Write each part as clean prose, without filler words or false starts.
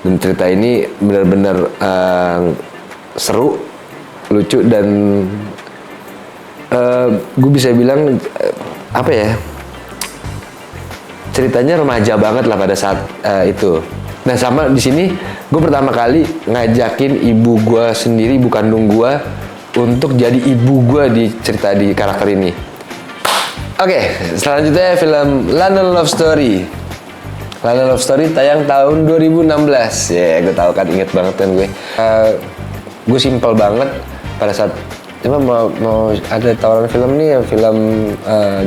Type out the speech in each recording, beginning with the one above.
Dan cerita ini benar-benar seru, lucu, dan gue bisa bilang apa ya, ceritanya remaja banget lah pada saat itu. Nah, sama di sini gue pertama kali ngajakin ibu gue sendiri, ibu kandung gue, untuk jadi ibu gue di cerita di karakter ini. Oke, selanjutnya film London Love Story. London Love Story tayang tahun 2016. Ya, gue tahu kan, inget banget kan gue. Gue simpel banget pada saat cuma mau ada tawaran film nih, film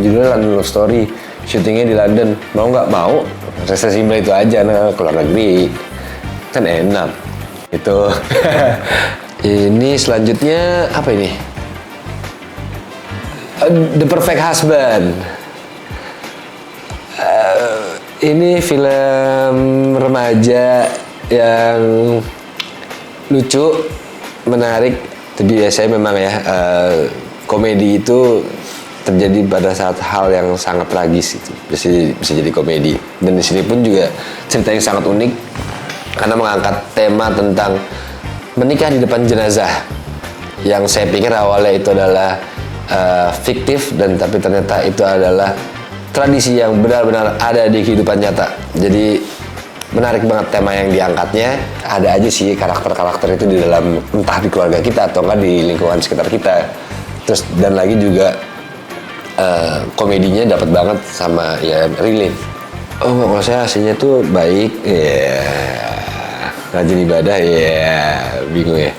judulnya London Love Story, syutingnya di London. Mau nggak? Mau. Sesimpel itu aja, nah keluar negeri kan enak. Itu. Ini selanjutnya apa ini? The Perfect Husband. Ini film remaja yang lucu, menarik. Tapi biasanya memang ya, komedi itu terjadi pada saat hal yang sangat tragis itu bisa jadi komedi. Dan di sini pun juga cerita yang sangat unik karena mengangkat tema tentang menikah di depan jenazah, yang saya pikir awalnya itu adalah fiktif, dan tapi ternyata itu adalah tradisi yang benar-benar ada di kehidupan nyata. Jadi menarik banget tema yang diangkatnya. Ada aja sih karakter-karakter itu di dalam, entah di keluarga kita atau enggak di lingkungan sekitar kita. Terus dan lagi juga komedinya dapat banget sama ya, relate. Oh, kalau saya aslinya tuh baik, ya rajin ibadah, ya bingung ya.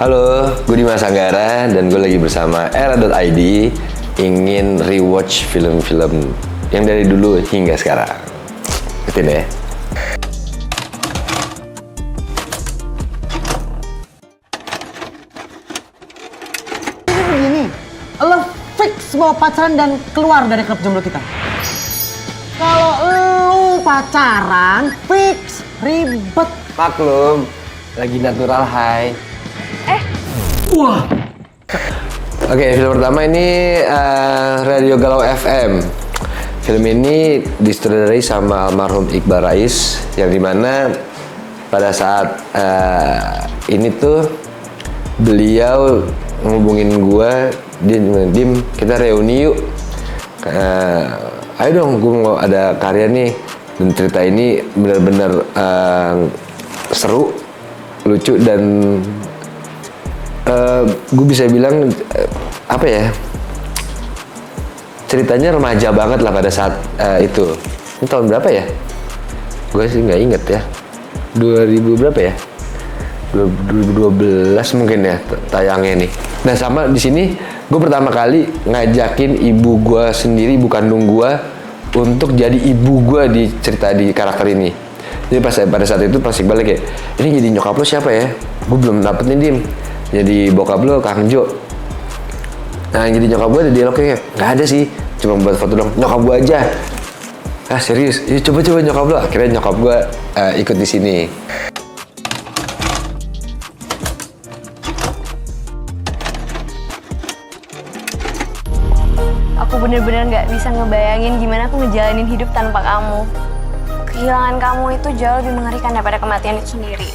Halo, gue Dimas Anggara dan gue lagi bersama Era.id, ingin rewatch film-film yang dari dulu hingga sekarang. Ikutin ya. Begini, lo fix mau pacaran dan keluar dari klub jomblo kita. Kalau lo pacaran, fix ribet. Maklum, lagi natural high. Wah. Oke, film pertama ini Radio Galau FM. Film ini disutradarai sama almarhum Iqbal Rais, yang dimana pada saat ini tuh beliau ngubungin gue, Dim, kita reuni yuk. Ayo dong, gue mau ada karya nih. Dan cerita ini benar-benar seru, lucu, dan gue bisa bilang apa ya, ceritanya remaja banget lah pada saat itu. Ini tahun berapa ya? Gue sih nggak inget ya. 2000 berapa ya? 2012 mungkin ya tayangnya nih. Nah, sama di sini gue pertama kali ngajakin ibu gue sendiri, ibu kandung gue, untuk jadi ibu gue di cerita di karakter ini. Jadi pada saat itu pas Iqbal kayak, ini jadi nyokap lo siapa ya? Gue belum dapet nih, Dim. Jadi bokap lo Kang Jo. Nah, yang jadi nyokap gue ada dialognya, nggak ada sih, cuma buat foto dong. Nyokap gue aja. Ah, serius? Ya, coba nyokap lo. Akhirnya nyokap gue ikut di sini. Aku bener-bener gak bisa ngebayangin gimana aku ngejalanin hidup tanpa kamu. Kehilangan kamu itu jauh lebih mengerikan daripada kematian itu sendiri.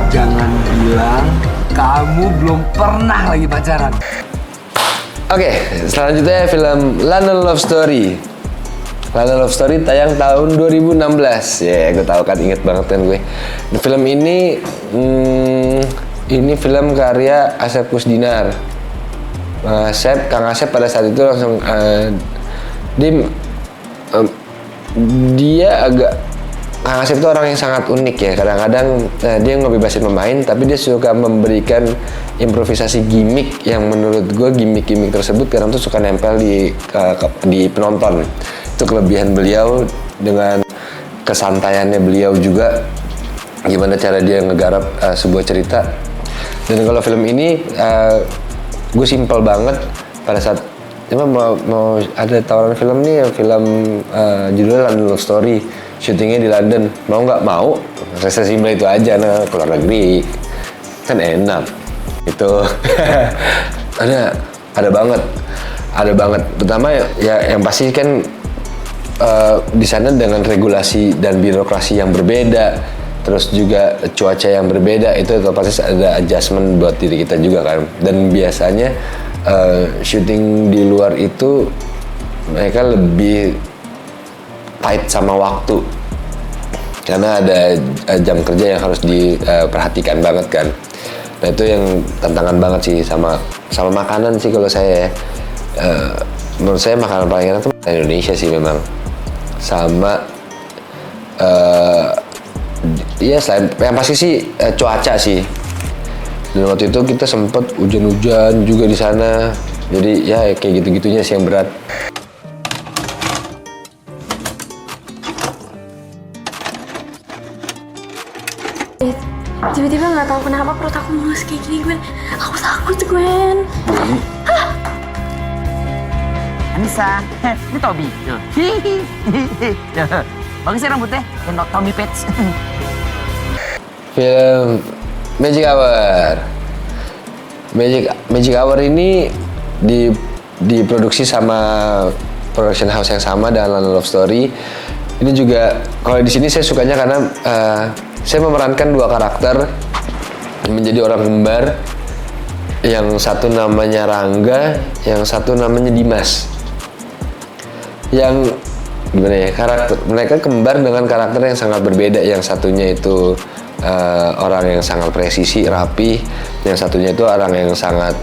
Jangan bilang kamu belum pernah lagi pacaran. Oke, selanjutnya film London Love Story. London Love Story tayang tahun 2016. Ya, gue tahu kan, inget banget kan gue. Film ini film karya Asep Kusdinar. Kang Asep pada saat itu langsung dia agak, Kang Asep itu orang yang sangat unik ya. Kadang-kadang dia ngebebasin pemain, tapi dia suka memberikan improvisasi gimmick yang menurut gue gimmick-gimmick tersebut kadang tuh suka nempel di penonton. Itu kelebihan beliau, dengan kesantaiannya beliau juga, gimana cara dia ngegarap sebuah cerita. Dan kalau film ini gue simpel banget pada saat cuma mau ada tawaran film nih, film judulnya London Love Story, syutingnya di London. Mau nggak? Mau. Sesimpel itu aja, nah keluar negeri kan enak. Itu ada banget Ada banget. Pertama ya yang pasti kan di sana dengan regulasi dan birokrasi yang berbeda, terus juga cuaca yang berbeda, itu otomatis ada adjustment buat diri kita juga kan. Dan biasanya syuting di luar itu mereka lebih tight sama waktu, karena ada jam kerja yang harus diperhatikan banget kan. Nah itu yang tantangan banget sih, sama makanan sih kalau saya. Menurut saya makanan paling enak tuh Indonesia sih memang. Sama ya selain yang pasti sih cuaca sih. Dan waktu itu kita sempet hujan-hujan juga di sana. Jadi ya kayak gitu-gitunya sih yang berat. Tiba-tiba nggak tahu kenapa perut aku mulus kayak gini, Gwen. Aku takut, Gwen. Anissa, ini Tobi. Bagus ya rambutnya, kayak Tommy Pets. Film Magic Hour. Magic Hour ini diproduksi sama production house yang sama dengan London Love Story. Ini juga kalau di sini saya sukanya karena saya memerankan dua karakter menjadi orang kembar. Yang satu namanya Rangga, yang satu namanya Dimas. Yang gimana ya, karakter mereka kembar dengan karakter yang sangat berbeda. Yang satunya itu orang yang sangat presisi, rapi. Yang satunya itu orang yang sangat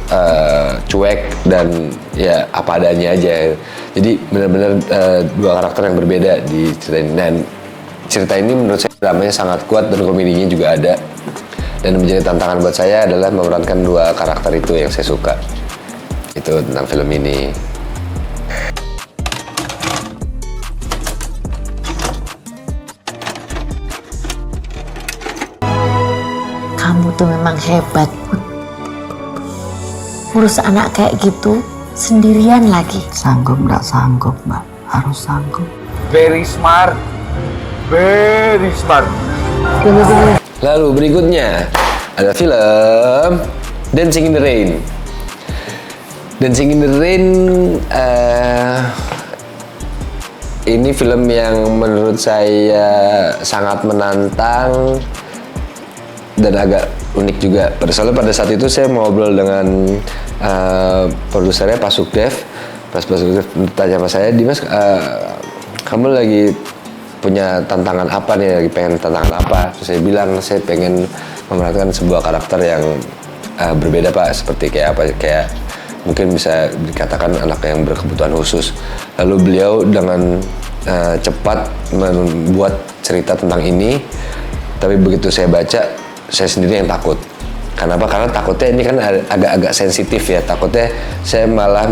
cuek dan ya apa adanya aja. Jadi benar-benar dua karakter yang berbeda di cerita ini. Dan cerita ini menurut saya dramanya sangat kuat dan komedinya juga ada. Dan menjadi tantangan buat saya adalah memerankan dua karakter itu yang saya suka. Itu tentang film ini. Kamu tuh memang hebat, Put. Urus anak kayak gitu sendirian lagi. Sanggup nggak sanggup, Mbak? Harus sanggup. Very smart. Very smart. Lalu berikutnya ada film Dancing in the Rain. Dancing in the Rain ini film yang menurut saya sangat menantang dan agak unik juga. Soalnya pada saat itu saya ngobrol dengan produsernya Pak Sukdev. Pas Pak Sukdev tanya sama saya, Dimas, kamu lagi punya tantangan apa nih, lagi pengen tantangan apa? Terus saya bilang saya pengen memerankan sebuah karakter yang berbeda Pak, seperti kayak apa, kayak mungkin bisa dikatakan anak yang berkebutuhan khusus. Lalu beliau dengan cepat membuat cerita tentang ini, tapi begitu saya baca, saya sendiri yang takut. Kenapa? Karena takutnya ini kan agak-agak sensitif ya. Takutnya saya malah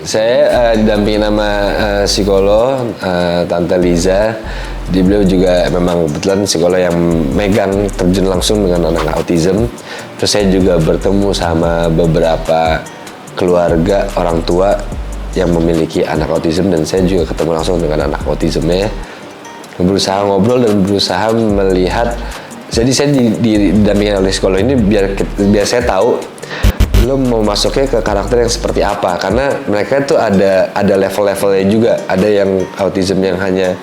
saya didampingi nama psikolog Tante Liza. Beliau juga memang kebetulan psikolog yang megang terjun langsung dengan anak autism. Terus saya juga bertemu sama beberapa keluarga orang tua yang memiliki anak autism, dan saya juga ketemu langsung dengan anak autismnya. Berusaha ngobrol dan berusaha melihat. Jadi saya didampingi oleh psikolog ini biar saya tahu lo mau masuknya ke karakter yang seperti apa, karena mereka tuh ada level-levelnya juga. Ada yang autism yang hanya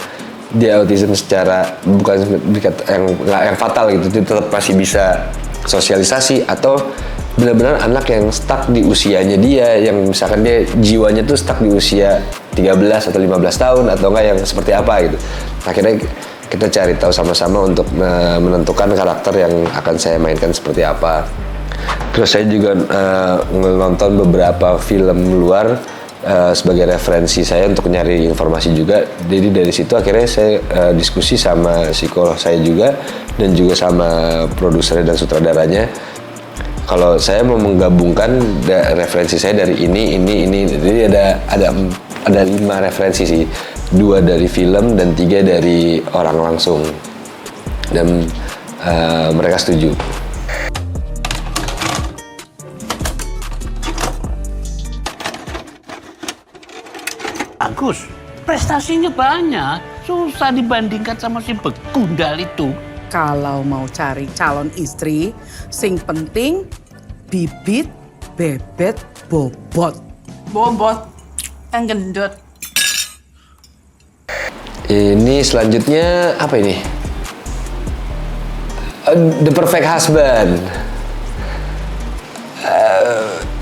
dia autism secara bukan yang fatal gitu, dia tetap masih bisa sosialisasi, atau benar-benar anak yang stuck di usianya dia, yang misalkan dia jiwanya tuh stuck di usia 13 atau 15 tahun atau enggak, yang seperti apa gitu. Akhirnya kita cari tahu sama-sama untuk menentukan karakter yang akan saya mainkan seperti apa. Terus saya juga nonton beberapa film luar sebagai referensi saya untuk nyari informasi juga. Jadi dari situ akhirnya saya diskusi sama psikolog saya juga, dan juga sama produsernya dan sutradaranya. Kalau saya mau menggabungkan referensi saya dari ini. Jadi ada 5 referensi sih. 2 dari film dan 3 dari orang langsung. Dan mereka setuju. Bagus, prestasinya banyak. Susah dibandingkan sama si begundal itu. Kalau mau cari calon istri, sing penting bibit, bebet, bobot. Bobot yang gendut. Ini selanjutnya apa ini? The Perfect Husband.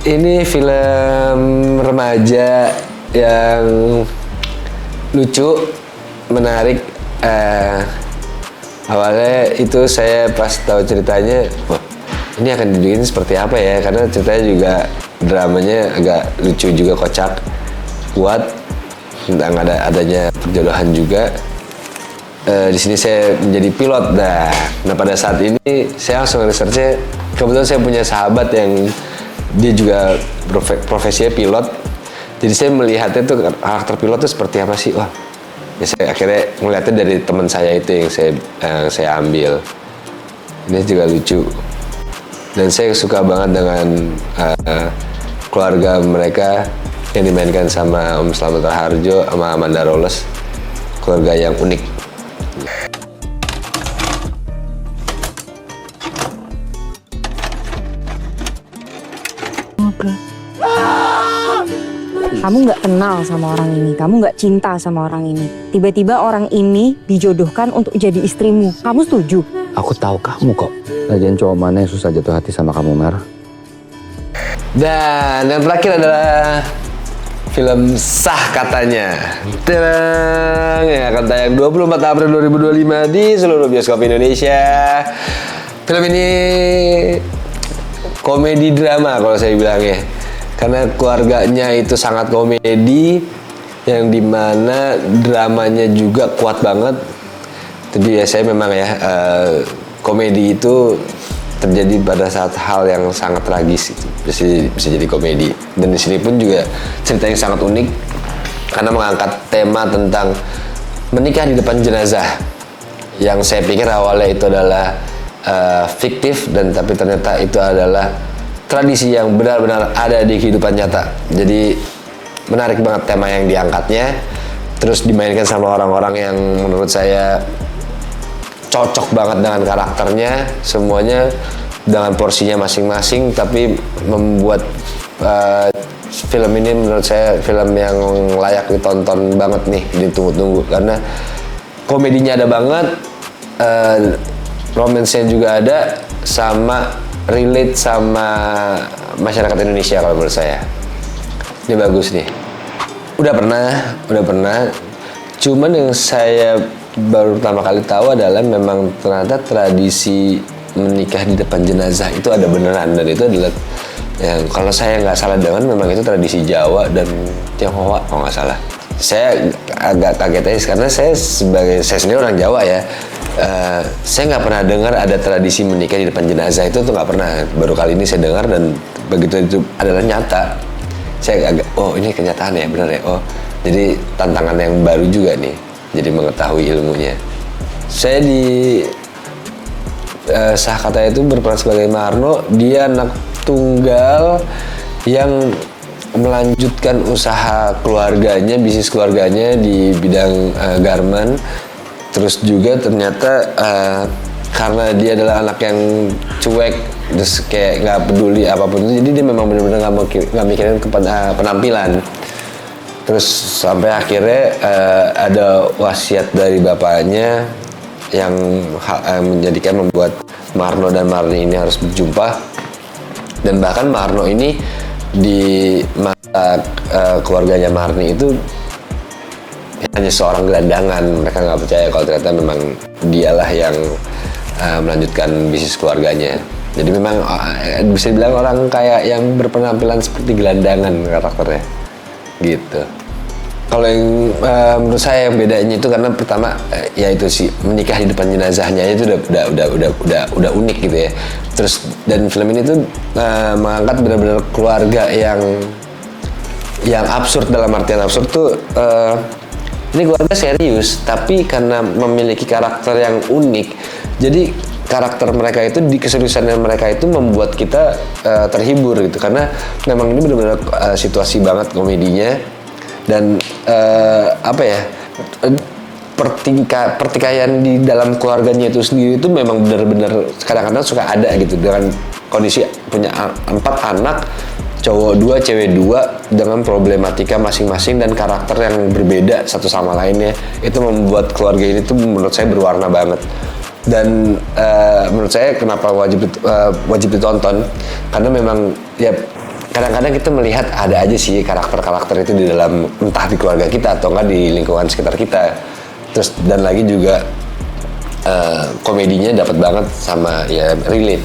Ini film remaja yang lucu, menarik. Awalnya itu saya pas tahu ceritanya, wah, ini akan dibikin seperti apa ya? Karena ceritanya juga dramanya agak lucu juga, kocak, kuat, tentang adanya perjodohan juga. Di sini saya menjadi pilot. Nah pada saat ini saya langsung researchnya. Kebetulan saya punya sahabat yang dia juga profesinya pilot. Jadi saya melihatnya tuh karakter pilot tuh seperti apa sih? Wah, ya saya akhirnya melihatnya dari teman saya itu yang saya ambil. Ini juga lucu. Dan saya suka banget dengan keluarga mereka yang dimainkan sama Om Slamet Raharjo sama Amanda Rolles. Keluarga yang unik. Kamu nggak kenal sama orang ini, kamu nggak cinta sama orang ini. Tiba-tiba orang ini dijodohkan untuk jadi istrimu. Kamu setuju? Aku tahu kamu kok. Lagian cowok mana yang susah jatuh hati sama kamu, Mer? Dan yang terakhir adalah film Sah Katanya. Tenang, yang akan tayang 24 April 2025 di seluruh bioskop Indonesia. Film ini komedi drama kalau saya bilangnya. Karena keluarganya itu sangat komedi, yang dimana dramanya juga kuat banget. Jadi ya saya memang ya, komedi itu terjadi pada saat hal yang sangat tragis itu bisa jadi komedi. Dan di sini pun juga cerita yang sangat unik karena mengangkat tema tentang menikah di depan jenazah, yang saya pikir awalnya itu adalah fiktif, dan tapi ternyata itu adalah tradisi yang benar-benar ada di kehidupan nyata. Jadi menarik banget tema yang diangkatnya, terus dimainkan sama orang-orang yang menurut saya cocok banget dengan karakternya, semuanya dengan porsinya masing-masing, tapi membuat film ini menurut saya film yang layak ditonton banget nih, ditunggu-tunggu, karena komedinya ada banget, romansnya juga ada, sama relate sama masyarakat Indonesia kalau menurut saya. Ini bagus nih. Udah pernah. Cuman yang saya baru pertama kali tahu adalah memang ternyata tradisi menikah di depan jenazah itu ada beneran, dan itu adalah yang kalau saya nggak salah dengar memang itu tradisi Jawa dan Tionghoa kalau nggak salah. Saya agak kaget aja karena saya sendiri orang Jawa ya. Saya nggak pernah dengar ada tradisi menikah di depan jenazah, itu tuh nggak pernah. Baru kali ini saya dengar, dan begitu itu adalah nyata, saya agak, oh ini kenyataan ya, benar ya. Oh jadi tantangan yang baru juga nih, jadi mengetahui ilmunya. Saya di Sah Katanya itu berperan sebagai Marno. Dia anak tunggal yang melanjutkan usaha keluarganya, bisnis keluarganya di bidang garment. Terus juga ternyata karena dia adalah anak yang cuek, terus kayak nggak peduli apapun itu, jadi dia memang benar-benar nggak mikirin kepada penampilan. Terus sampai akhirnya ada wasiat dari bapaknya yang menjadikan membuat Marno dan Marni ini harus berjumpa. Dan bahkan Marno ini di mata keluarganya Marni itu hanya seorang gelandangan. Mereka nggak percaya kalau ternyata memang dialah yang melanjutkan bisnis keluarganya. Jadi memang bisa dibilang orang kayak yang berpenampilan seperti gelandangan karakternya gitu. Kalau yang menurut saya yang bedanya itu karena pertama ya itu sih menikah di depan jenazahnya itu udah unik gitu ya. Terus dan film ini tuh mengangkat benar-benar keluarga yang absurd. Dalam artian absurd tuh ini keluarga serius, tapi karena memiliki karakter yang unik, jadi karakter mereka itu, di keseriusannya mereka itu membuat kita terhibur gitu. Karena memang ini benar-benar situasi banget komedinya, dan pertikaian di dalam keluarganya itu sendiri itu memang benar-benar kadang-kadang suka ada gitu, dengan kondisi punya 4 anak, cowok 2, cewek 2 dengan problematika masing-masing dan karakter yang berbeda satu sama lainnya. Itu membuat keluarga ini tuh menurut saya berwarna banget. Dan menurut saya kenapa wajib ditonton, karena memang ya kadang-kadang kita melihat ada aja sih karakter-karakter itu di dalam, entah di keluarga kita atau enggak di lingkungan sekitar kita. Terus dan lagi juga komedinya dapat banget sama ya relate.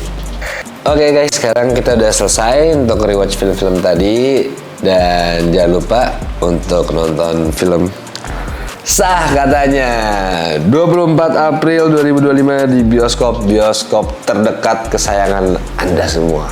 Oke guys, sekarang kita udah selesai untuk rewatch film-film tadi, dan jangan lupa untuk nonton film Sah Katanya 24 April 2025 di bioskop terdekat kesayangan Anda semua.